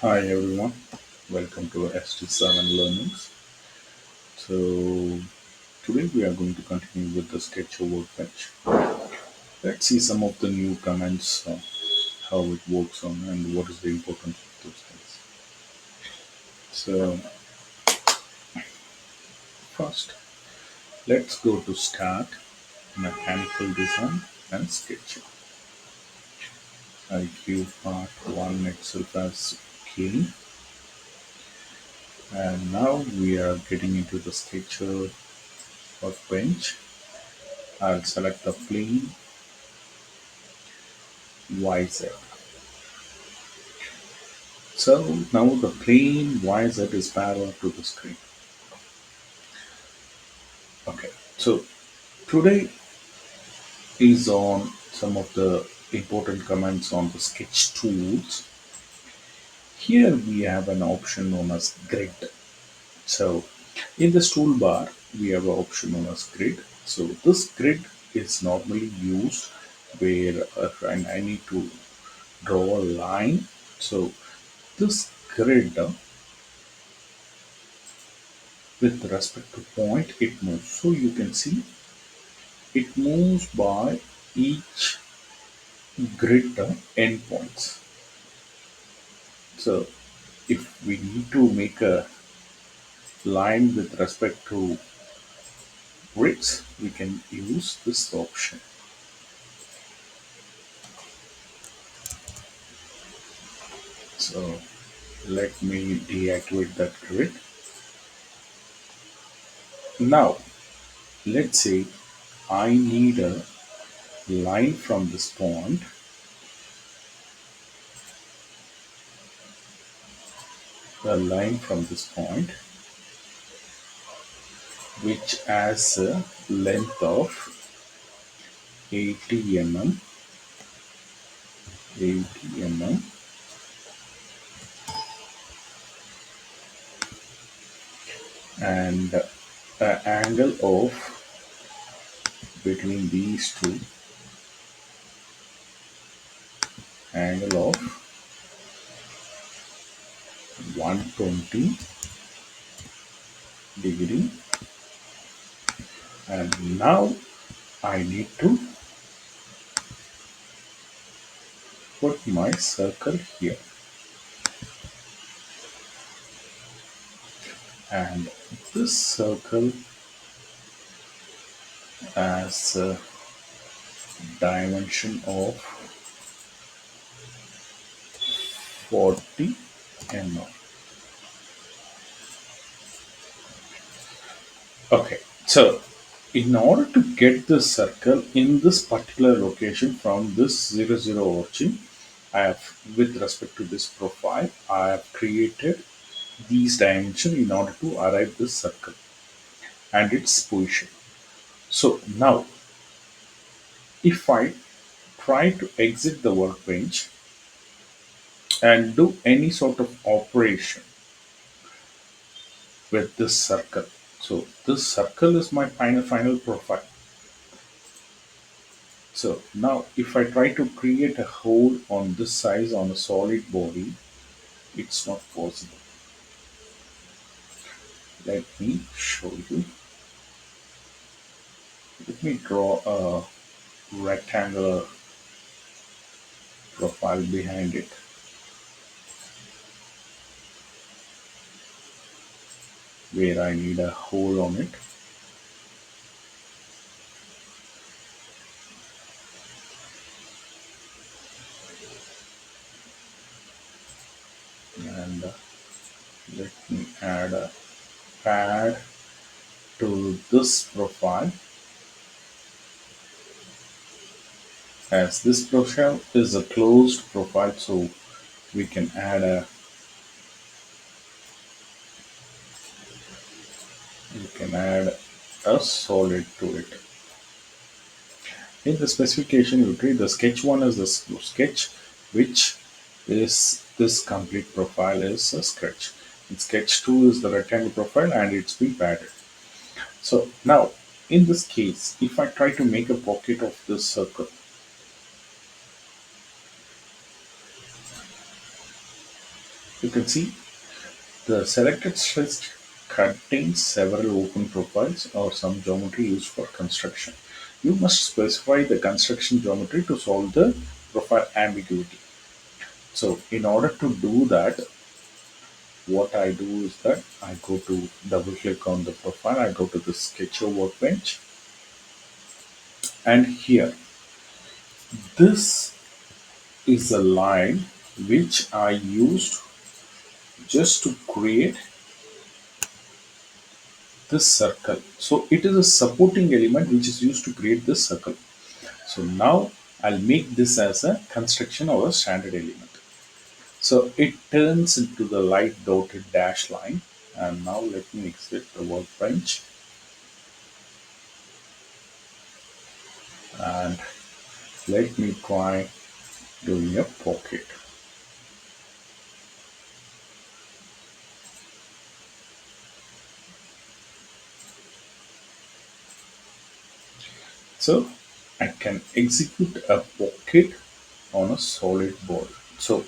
Hi everyone, welcome to ST7 Learnings. So today we are going to continue with the Sketcher Workbench. Let's see some of the new comments, how it works on and what is the importance of those things. So first, let's go to Start, Mechanical Design and Sketching. I give part 1 itself as key, and now we are getting into the Sketcher Workbench. I'll select the plane YZ. So now the plane YZ is parallel to the screen. Okay, so today is on some of the important comments on the sketch tools. Here we have an option known as grid. So in this toolbar, we have an option known as grid. So this grid is normally used where and I need to draw a line. So this grid with respect to point it moves. So you can see it moves by each grid endpoints. So if we need to make a line with respect to grids, we can use this option. So let me deactivate that grid. Now let's say I need a line from this point, a line from this point which has a length of 80 mm, 80 mm, and the angle of between these two, angle of 120 degree. And now I need to put my circle here, and this circle has a dimension of 40 mm. Okay, so in order to get this circle in this particular location from this 00 origin, I have, with respect to this profile, I have created these dimensions in order to arrive this circle and its position. So now, if I try to exit the workbench and do any sort of operation with this circle, so this circle is my final profile. So now if I try to create a hole on this size on a solid body, it's not possible. Let me show you. Let me draw a rectangular profile behind it. Where I need a hole on it. And let me add a pad to this profile. As this profile is a closed profile, so we can add a solid to it. In the specification, you treat the sketch one as the sketch, which is this complete profile is a sketch. And sketch 2 is the rectangle profile and it's been padded. So now, in this case, if I try to make a pocket of this circle, You can see the selected list contains several open profiles or some geometry used for construction. You must specify the construction geometry to solve the profile ambiguity. So in order to do that, what I do is that I go to double click on the profile, I go to the Sketcher Workbench, and here this is a line which I used just to create this circle. So it is a supporting element which is used to create this circle. So now I'll make this as a construction or a standard element. So it turns into the light dotted dash line. And now let me exit the workbench and let me try doing a pocket. So I can execute a pocket on a solid board. So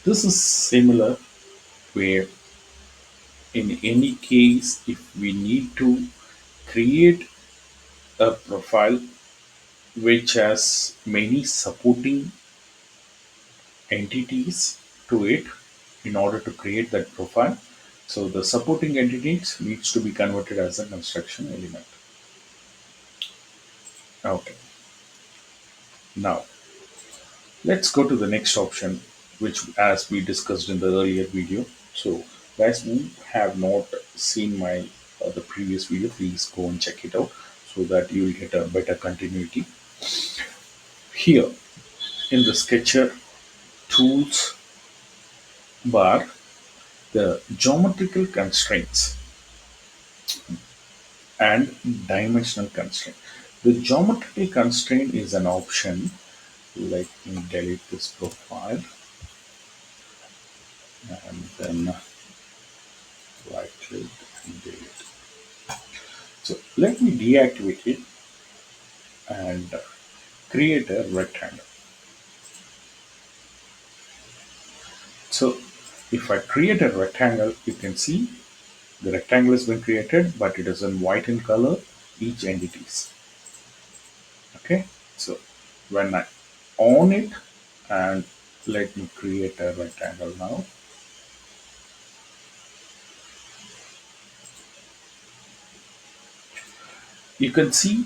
this is similar where in any case if we need to create a profile which has many supporting entities to it in order to create that profile. So the supporting entities needs to be converted as a construction element. Okay. Now let's go to the next option, which as we discussed in the earlier video. So guys who have not seen my the previous video, please go and check it out so that you will get a better continuity. Here in the Sketcher tools bar, the geometrical constraints and dimensional constraint. The geometrical constraint is an option. Let me delete this profile and then right click and delete. So let me deactivate it and create a rectangle. So if I create a rectangle, you can see the rectangle has been created, but it is in white in color, each entities. Okay. So when I on it and let me create a rectangle now. You can see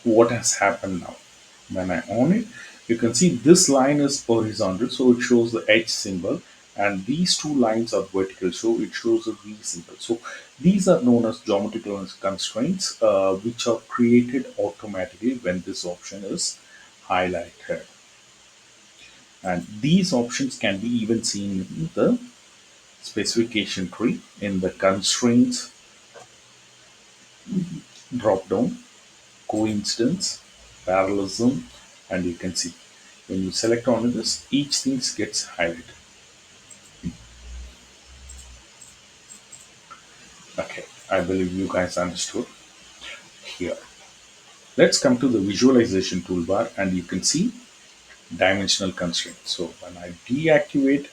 what has happened now. When I on it, you can see this line is horizontal, so it shows the H symbol, and these two lines are vertical, so it shows a V symbol. So these are known as geometrical constraints, which are created automatically when this option is highlighted. And these options can be even seen in the specification tree in the constraints drop down, coincidence, parallelism, and you can see when you select on this, each thing gets highlighted. Okay, I believe you guys understood here. Let's come to the visualization toolbar and you can see dimensional constraints. So when I deactivate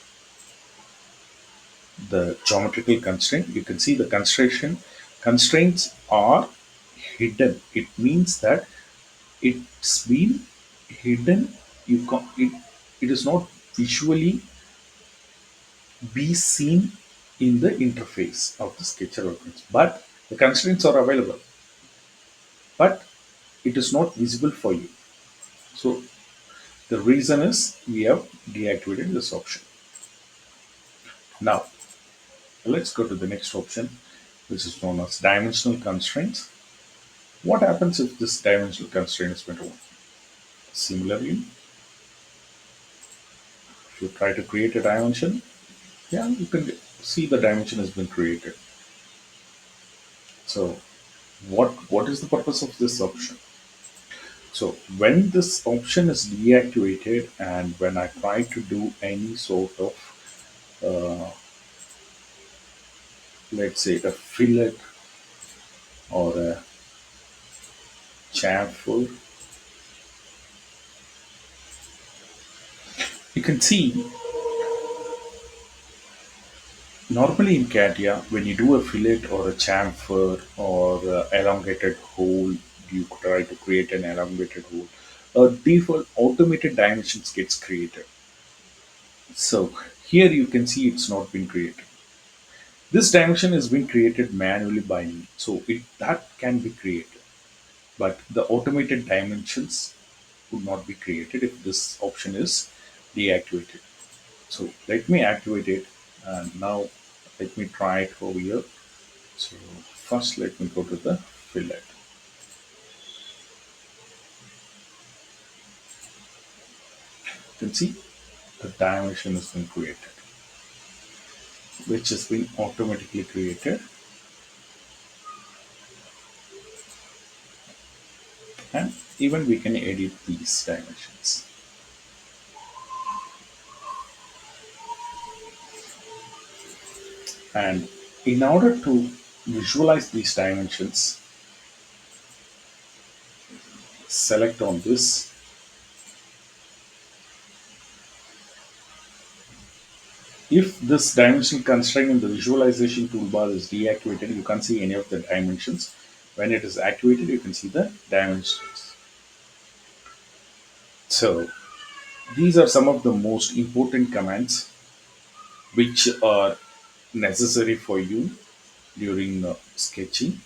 the geometrical constraint, you can see the constraints are hidden. It means that it's been hidden. It is not visually be seen in the interface of the Sketcher workbench. But the constraints are available, but it is not visible for you. So the reason is we have deactivated this option. Now let's go to the next option, which is known as dimensional constraints. What happens if this dimensional constraint is been removed? Similarly, if you try to create a dimension, yeah, you can see the dimension has been created. So what is the purpose of this option? So when this option is deactivated and when I try to do any sort of, uh, let's say a fillet or a chamfer, you can see Normally in Catia, when you do a fillet or a chamfer or elongated hole, you try to create an elongated hole. A default automated dimensions gets created. So here you can see it's not been created. This dimension has been created manually by me, so that can be created. But the automated dimensions would not be created if this option is deactivated. So let me activate it, and now let me try it over here. So first let me go to the fillet. You can see the dimension has been created, which has been automatically created, and even we can edit these dimensions. And in order to visualize these dimensions, select on this. If this dimension constraint in the visualization toolbar is deactivated, you can't see any of the dimensions. When it is activated, you can see the dimensions. So these are some of the most important commands which are necessary for you during sketching.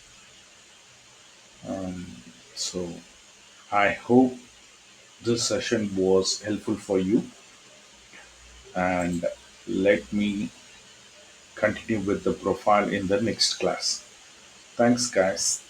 So I hope this session was helpful for you, and let me continue with the profile in the next class. Thanks, guys.